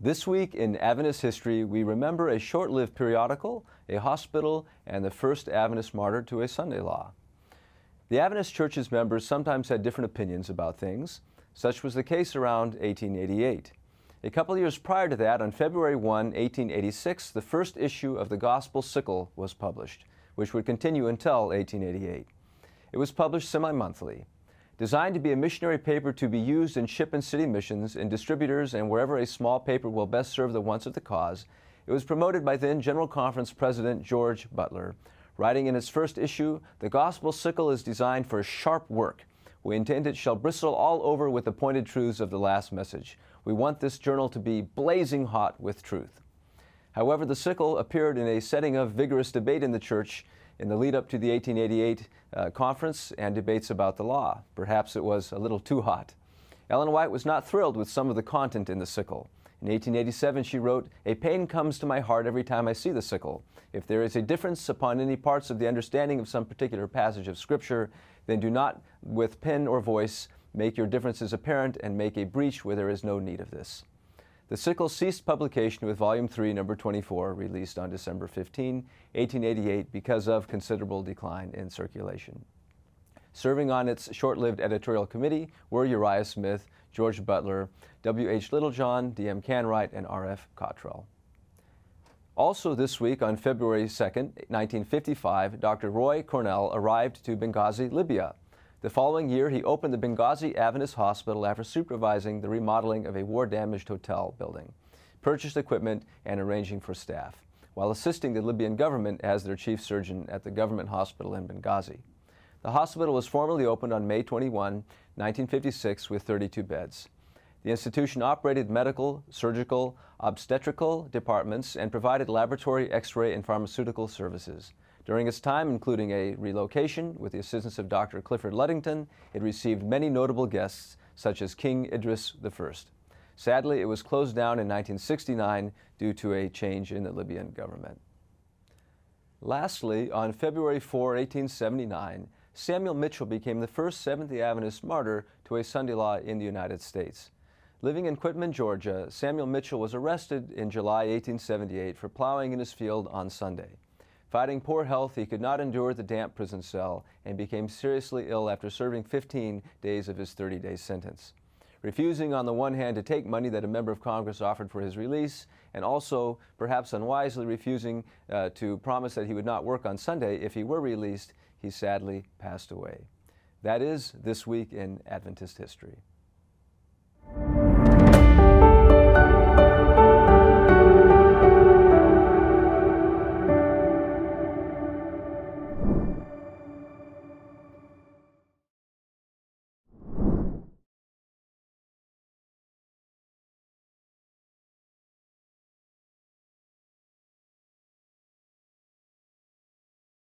This week in Adventist history, we remember a short-lived periodical, a hospital, and the first Adventist martyr to a Sunday law. The Adventist Church's members sometimes had different opinions about things. Such was the case around 1888. A couple of years prior to that, on February 1, 1886, the first issue of the Gospel Sickle was published, which would continue until 1888. It was published semi-monthly. Designed to be a missionary paper to be used in ship and city missions, in distributors, and wherever a small paper will best serve the wants of the cause, it was promoted by then General Conference President George Butler. Writing in its first issue, the Gospel Sickle is designed for sharp work. We intend it shall bristle all over with the pointed truths of the last message. We want this journal to be blazing hot with truth. However, the Sickle appeared in a setting of vigorous debate in the church in the lead up to the 1888 conference and debates about the law. Perhaps it was a little too hot. Ellen White was not thrilled with some of the content in the Sickle. In 1887, she wrote, "A pain comes to my heart every time I see the Sickle. If there is a difference upon any parts of the understanding of some particular passage of Scripture, then do not, with pen or voice, make your differences apparent and make a breach where there is no need of this." The Sickle ceased publication with Volume 3, Number 24, released on December 15, 1888, because of considerable decline in circulation. Serving on its short-lived editorial committee were Uriah Smith, George Butler, W.H. Littlejohn, D.M. Canwright, and R.F. Cottrell. Also this week, on February 2, 1955, Dr. Roy Cornell arrived to Benghazi, Libya. The following year, he opened the Benghazi Adventist Hospital after supervising the remodeling of a war-damaged hotel building, purchased equipment, and arranging for staff, while assisting the Libyan government as their chief surgeon at the government hospital in Benghazi. The hospital was formally opened on May 21, 1956, with 32 beds. The institution operated medical, surgical, obstetrical departments and provided laboratory, X-ray, and pharmaceutical services. During its time, including a relocation with the assistance of Dr. Clifford Luddington, it received many notable guests, such as King Idris I. Sadly, it was closed down in 1969 due to a change in the Libyan government. Lastly, on February 4, 1879, Samuel Mitchell became the first Seventh-day Adventist martyr to a Sunday law in the United States. Living in Quitman, Georgia, Samuel Mitchell was arrested in July 1878 for plowing in his field on Sunday. Fighting poor health, he could not endure the damp prison cell and became seriously ill after serving 15 days of his 30-day sentence. Refusing on the one hand to take money that a member of Congress offered for his release, and also perhaps unwisely refusing to promise that he would not work on Sunday if he were released, he sadly passed away. That is This Week in Adventist History.